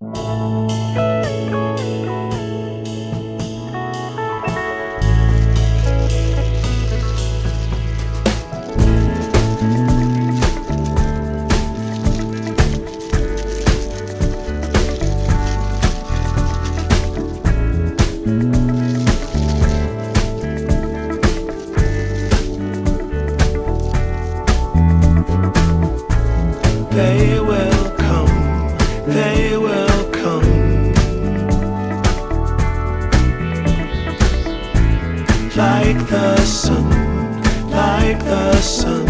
They will come, they will come, like the sun, like the sun.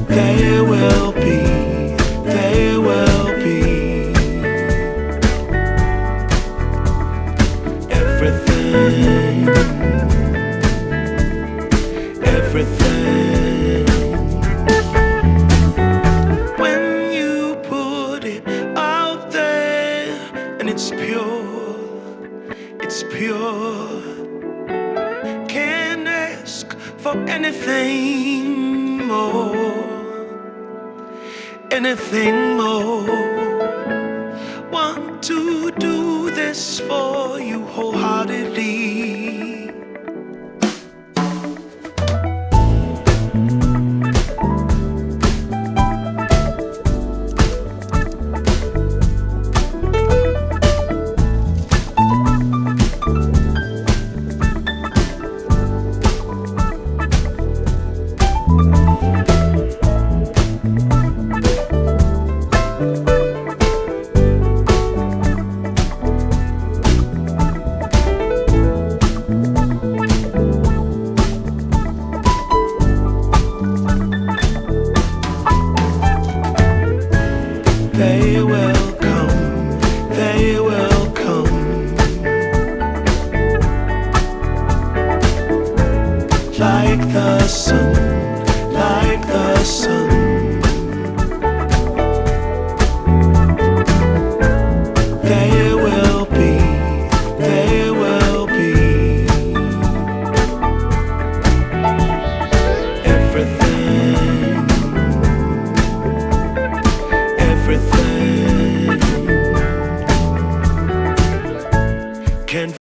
They will be, they will be everything, everything. When you put it out there and it's pure, it's pure. Can't ask for anything more, anything more. Want to do this for you wholeheartedly. They will come, they will come, like the sun.